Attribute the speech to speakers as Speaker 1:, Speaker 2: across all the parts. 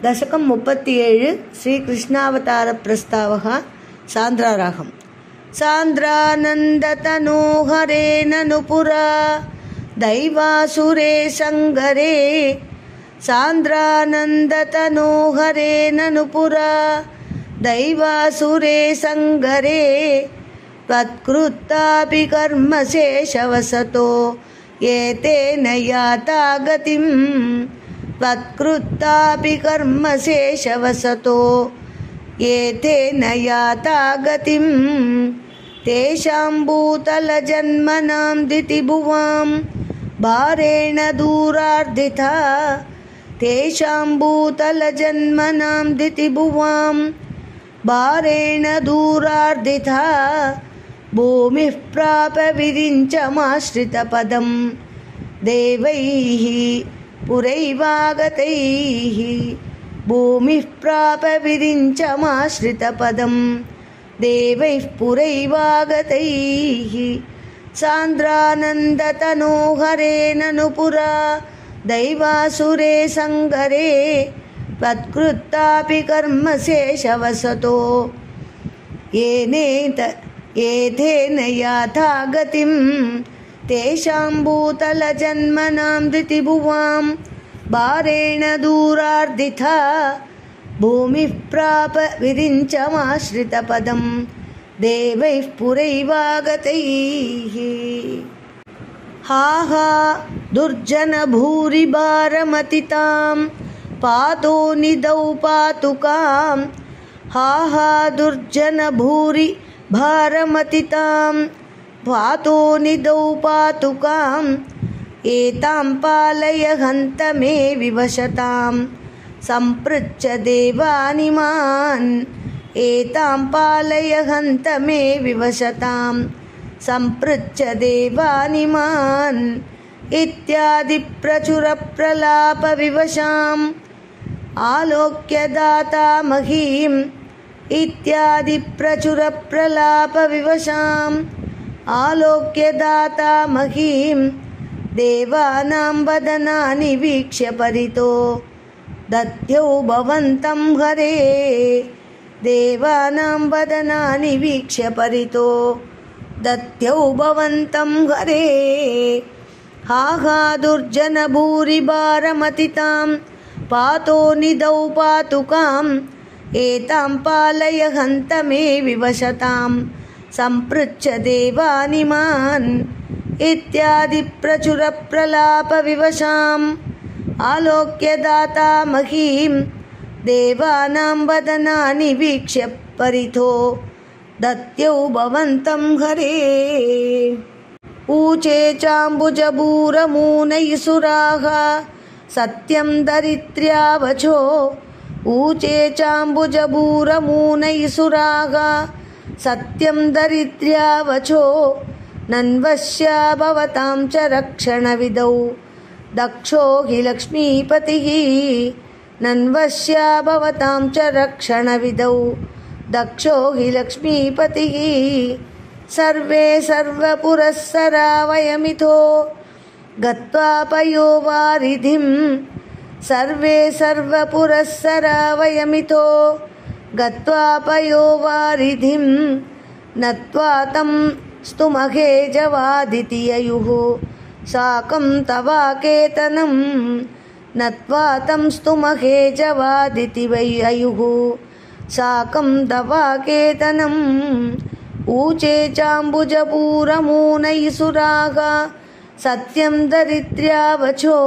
Speaker 1: दशकं 37 श्रीकृष्णावतार प्रस्तावः सान्द्रारागम् सान्द्रानन्दतनोहरे ननुपुरा दैवासुरे संगरे सान्द्रानन्दतनोहरे ननुपुरा दैवासुरे संगरे त्वत्कृतापि कर्मशेषवसतो ये तेन याता गतिं त्वत्कृतापि कर्मशेषवसतो ये तेन याता गतिं तेषां भूतलजन्मनां दितिभुवां भारेण दूरार्दिता तेषां भूतलजन्मनां दितिभुवां भारेण दूरार्दिता भूमिः प्राप विरिञ्चमाश्रितपदं देवैः पुरैवागतैः भूमिः प्राप विरिञ्चमाश्रितपदं देवैः पुरैवागतैः सान्द्रानन्दतनोहरे ननुपुरा दैवासुरे संगरे त्वत्कृतापि कर्मशेषवसतो येथेन याथा गतिं तेषां भूतलजन्मनां दितिभुवां भारेण दूरार्दिता भूमिः प्राप विरिञ्चमाश्रितपदं देवैः पुरैवागतैः हा हा दुर्जनभूरिभारमतितां पातो निदौ पातुकां हा हा दुर्जनभूरिभारमतितां पातो निदौ पातुकां एतां पालय हन्त मे विवशतां सम्पृच्छ देवानिमान् एतां पालय हन्त मे विवशतां सम्पृच्छ देवानिमान् इत्यादि प्रचुरप्रलापविवशाम् आलोक्य दाता महीम् इत्यादि प्रचुरप्रलापविवशाम् आलोक्य दाता महीम् देवानां वदनानि वीक्ष्य परितो दध्यौ भवन्तं हरे देवानां वदनानि वीक्ष्य परितो दध्यौ भवन्तं हरे हा हा दुर्जनभूरिभारमतितां पातो निदौ पातुकां एतां पालय हन्त मे विवशतां सम्पृच्छ देवानिमान् इत्यादि प्रचुरप्रलापविवशाम् आलोक्य दाता महीम् देवानां वदनानि वीक्ष्य परितो दत्यौ भवन्तं हरे ऊचे चाम्बुजभूरमूनैसुराः सत्यं दरिद्र्यावचो ऊचे चाम्बुजभूरमूनैसुराः सत्यं दरिद्र्यावचो नन्वश्या भवतां च रक्षणविदौ दक्षो हि लक्ष्मीपतिः नन्वश्या भवतां च रक्षणविदौ दक्षो हि लक्ष्मीपतिः सर्वे सर्वपुरःसरा वयमितो गत्वा पयोवारिधिं सर्वे सर्वपुरःसरा वयमितो गत्वा पयोवारिधिं नत्वा तं स्तुमहे जवादिति ययुः साकं तवाकेतनं नत्वा तं स्तुमहे जवादिति वै ययुः साकं तवाकेतनम् ऊचे चाम्बुजपूरमूनैसुराः सत्यं दरिद्र्यावचो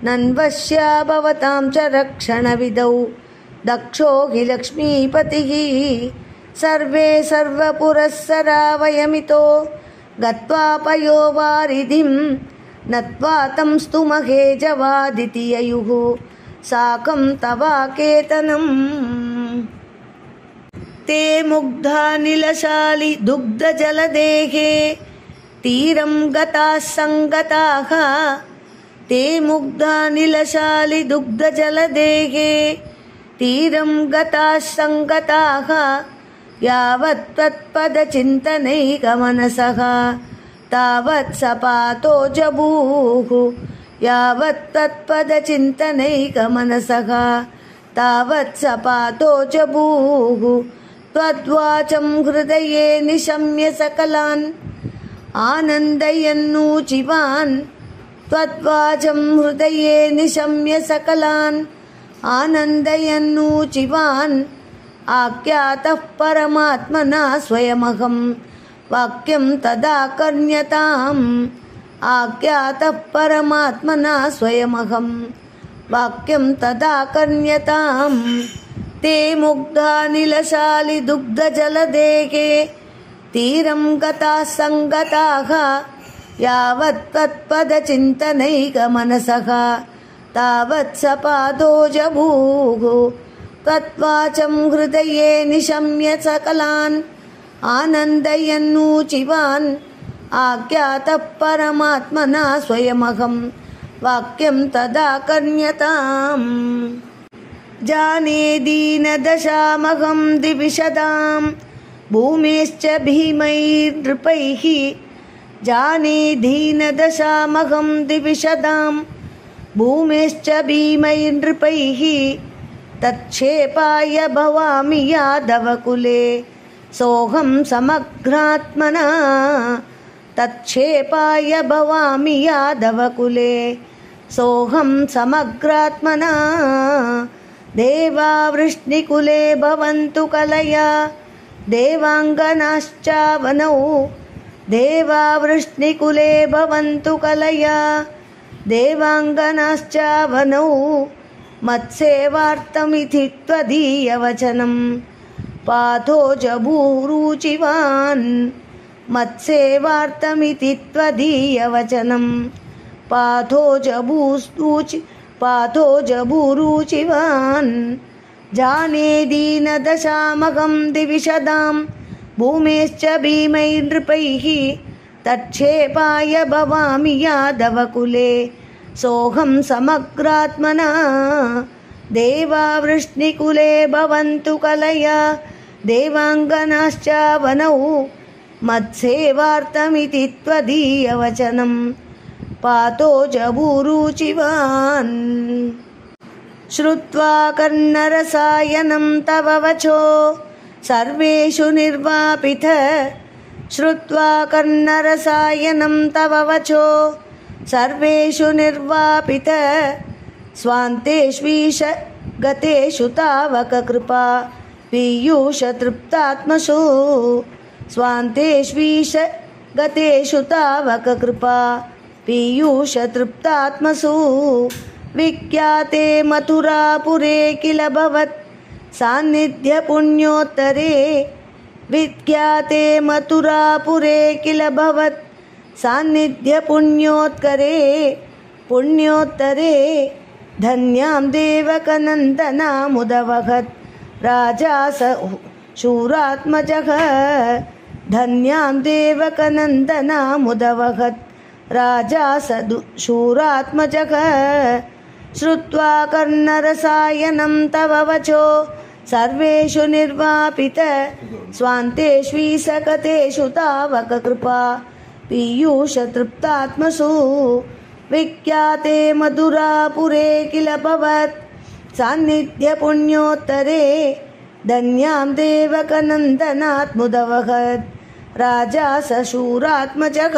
Speaker 1: नन्वश्या भवतां च रक्षणविदौ दक्षो हि लक्ष्मीपतिः सर्वे सर्वपुरःसरा वयमितो गत्वा पयोवारिधिं नत्वा तं स्तुमहे जवादिति ययुः साकं तवाकेतनम् ते मुग्धा नीलशाली दुग्धजलदेहे तीरं गताः संगताः ते मुग्धा नीलशाली दुग्धजलदेहे तीरं गताः संगताः यावत् त्वत्पदचिन्तनैकमनसः तावत् सपातो जबूः यावत् तत्पदचिन्तनैकमनसः तावत् स पातो जभूः त्वद्वाचं हृदये निशम्य सकलान् आनन्दयन्नूचिवान् त्वद्वाचं हृदये निशम्य सकलान् आनन्दयन्नूचिवान् आख्यातः परमात्मना स्वयमहं वाक्यं तदा कर्ण्यताम् आख्यातः परमात्मना स्वयमहं वाक्यं तदा कर्ण्यताम् ते मुग्धा निलशालिदुग्धजलदेहे तीरं गताः सङ्गताः यावत् तत्पदचिन्तनैकमनसः तावत् स पादो जभूः तद्वाचं हृदये निशम्य सकलान् आनन्दयन्नूचिवान् आख्यातः परमात्मना स्वयमहं वाक्यं तदा कर्ण्यताम् जाने दीनदशामहं दिविशदां भूमेश्च भीमैर्नृपैः जाने दीनदशामहं दिविशदां भूमेश्च भीमैर्नृपैः तच्छेपाय भवामि यादवकुले सोऽहं समग्रात्मना तच्छेपाय भवामि यादवकुले सोऽहं समग्रात्मना देवावृष्णिकुले भवन्तु कलया देवाङ्गनाश्चावनौ देवावृष्णिकुले भवन्तु कलया देवाङ्गनाश्चावनौ मत्सेवार्थमिति त्वदीयवचनं पाथो जभूरुचिवान् मत्सेवार्थमिति त्वदीयवचनं पाथो जभूरुचिवान् जाने दीनदशामहं दिविशदां भूमेश्च भीमैर्नृपैः तच्छेपाय भवामि यादवकुले सोऽहं समग्रात्मना देवावृष्णिकुले भवन्तु कलया देवाङ्गनाश्चावनौ मत्सेवार्थमिति त्वदीयवचनं पातो जभूरुचिवान् श्रुत्वा कर्णरसायनं तव वचो सर्वेषु निर्वापित श्रुत्वा कर्णरसायनं तव वचो सर्वेषु निर्वापित स्वान्तेष्वीश गतेषु तावक कृपा पीयूष तृप्तात्मसु स्वान्तेष्वीश गतेषु तावक कृपा पीयूष तृप्तात्मसु विख्याते मथुरापुरे किल भवत् सान्निध्य पुण्योत्तरे विख्याते मथुरापुरे किल भवत् सान्निध्य पुण्योत्तरे धन्यां देवकनन्दनामुदवहत् राजा स शूरात्मजः धन्यां देवकनन्दनामुदवहत् राजा स शूरात्मजः श्रुत्वा कर्णरसायनं तव वचो सर्वेषु निर्वापित स्वान्तेष्वीसकतेषु तावक कृपा पीयूष तृप्तात्मसु विख्याते मथुरापुरे किल भवत् सान्निध्य पुण्योत्तरे धन्यां देवकनन्दनात्मुदवहत् राजा स शूरात्मजः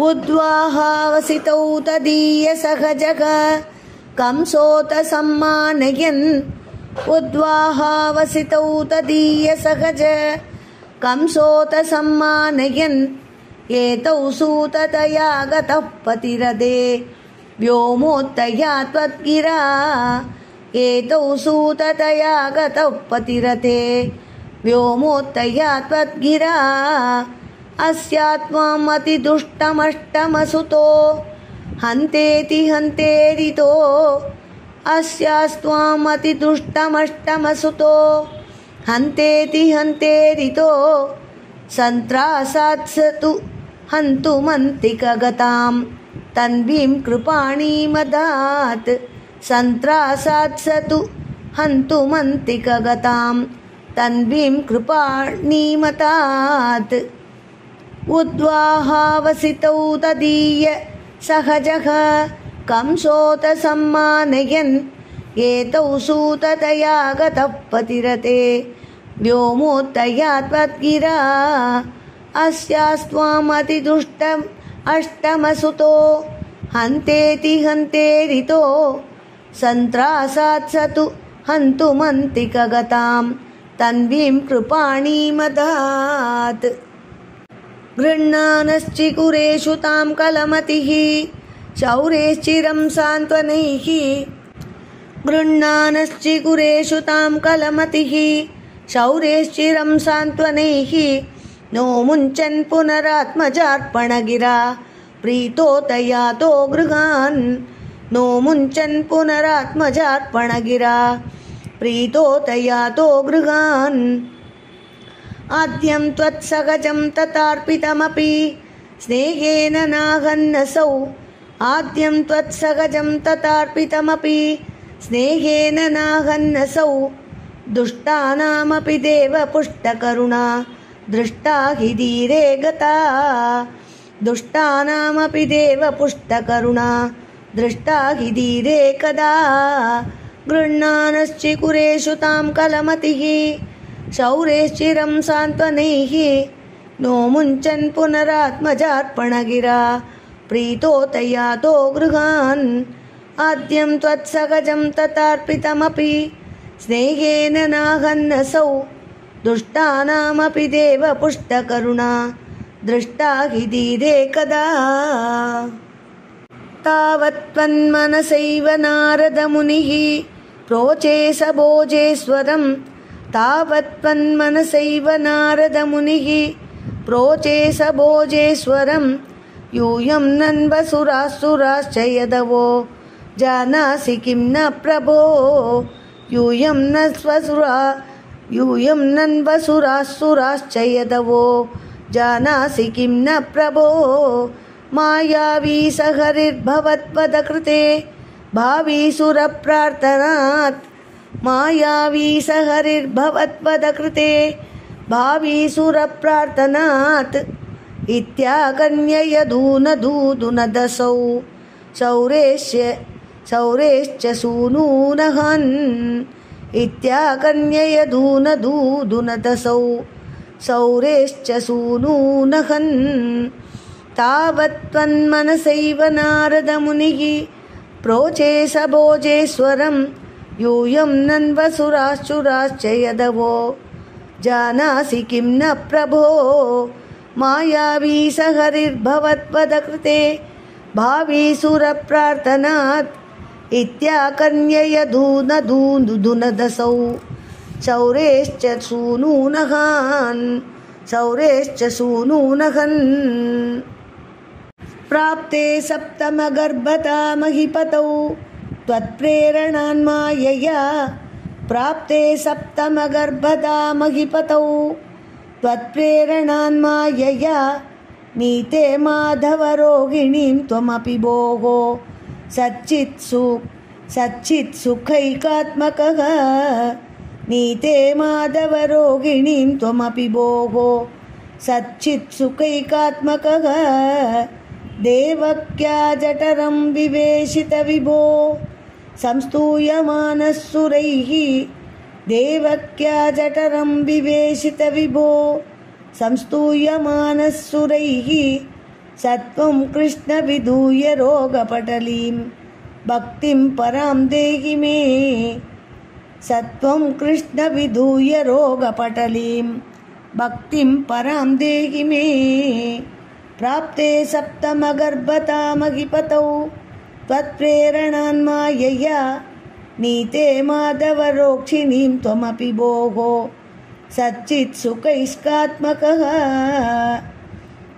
Speaker 1: उद्वाहावसितौ तदीयसहजः कंसोत सम्मानयन् उद्वाहावसितौ तदीयसहज कंसोत सम्मानयन् एतौ सूततया गतः पतिरदे व्योमोत्तया त्वद्गिरा एतौ सूततया गतः पतिरथे व्योमोत्तया त्वद्गिरा अस्यात्मामतिदुष्टमष्टमसुतो हन्तेति हन्तेरितो अस्यास्त्वामतिदुष्टमष्टमसुतो हन्तेति हन्तेरितो सन्त्रासात्सतु हन्तुमन्तिकगतां तन्वीं कृपाणीमदात् सन्त्रासात्सतु हन्तुमन्तिकगतां तन्वीं कृपाणीमतात् उद्वाहावसितौ तदीय सहजः कंसोत सम्मानयन् एतौ सूततया गतः पतिरते व्योमोत्तयात्वद्गिरा अस्यास्त्वामतिदुष्टम् अष्टमसुतो हन्तेति हन्तेरितो सन्त्रासात् स तु हन्तुमन्तिकगतां तन्वीं कृपाणीमदात् गृह्णानश्चिकुरेषु तां कलमतिः शौरेश्चिरं सान्त्वनैः गृह्णानश्चिकुरेषु तां कलमतिः शौरेश्चिरं सान्त्वनैः नो मुञ्चन् पुनरात्मजार्पणगिरा प्रीतोतयातो गृहान् नो मुञ्चन् पुनरात्मजार्पणगिरा प्रीतोतयातो गृहान् आद्यं त्वत्सहजं ततार्पितमपि स्नेहेन नाहन्नसौ आद्यं त्वत्सहजं ततार्पितमपि स्नेहेन नाहन्नसौ दुष्टानामपि देवपुष्टकरुणा दृष्टा हि धीरे गता दुष्टानामपि देवपुष्टकरुणा दृष्टा हि धीरे कदा गृह्णानश्चिकुरेषु तां कलमतिः शौरेश्चिरं सान्त्वनैः नो मुञ्चन् पुनरात्मजार्पणगिरा प्रीतोतयातो गृहान् आद्यं त्वत्सहजं ततार्पितमपि स्नेहेन नाहन्नसौ दुष्टानामपि देवपुष्टकरुणा दृष्टा हि धीरे कदा तावत्त्वन्मनसैव नारदमुनिः प्रोचे स भोजेश्वरं तावत्त्वन्मनसैव नारदमुनिः प्रोचे स भोजेश्वरं यूयं नन्वसुरासुराश्च यदवो जानासि किं न प्रभो यूयं नन्वसुरासुराश्च यदवो जानासि किं न प्रभो मायावी स हरिर्भवत्पदकृते भावीसुरप्रार्थनात् मायावी स हरिर्भवत्पदकृते भावीसुरप्रार्थनात् इत्याकन्ययदूनदूदुनदसौ शौरेश्च सूनूनहन् इत्याकन्ययदूनदूदुनदसौ शौरेश्च सूनूनहन् तावत्त्वन्मनसैव नारदमुनिः प्रोचे स भोजेश्वरं यूयं नन्वसुराश्चुराश्च यदवो जानासि किं न प्रभो मायावी स हरिर्भवत्पदकृते भावीसुरप्रार्थनात् इत्याकन्ययदूनदूदुनदसौ शौरेश्च सूनूनहन् प्राप्ते सप्तमगर्भता महीपतौ त्वत्प्रेरणान्मायया प्राप्ते सप्तमगर्भता महीपतौ त्वत्प्रेरणान्मायया नीते माधवरोगिणीं त्वमपि भोः सच्चित्सुखैकात्मकः नीते माधवरोगिणीं त्वमपि भोः सच्चित्सुखैकात्मकः देवक्या जठरं विवेशितविभो संस्तूयमानः सुरैः देवक्या जठरं विवेशितविभो संस्तूयमानः सुरैः सत्वं कृष्ण विधूय रोगपटलीं भक्तिं परां देहि मे सत्वं कृष्ण विधूय रोगपटलीं भक्तिं परां देहि मे प्राप्ते सप्तमगर्भता महीपतौ त्वत्प्रेरणान्मायया नीते माधवरोक्षिणीं त्वमपि भोः सच्चित्सुखैकात्मकः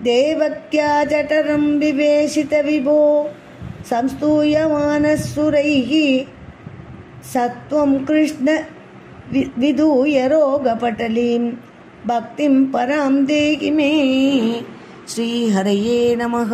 Speaker 1: देवक्या जठरं विवेशितविभो संस्तूयमानः सुरैः सत्वं कृष्ण विधूय रोगपटलीं भक्तिं परां देहि मे श्रीहरये नमः।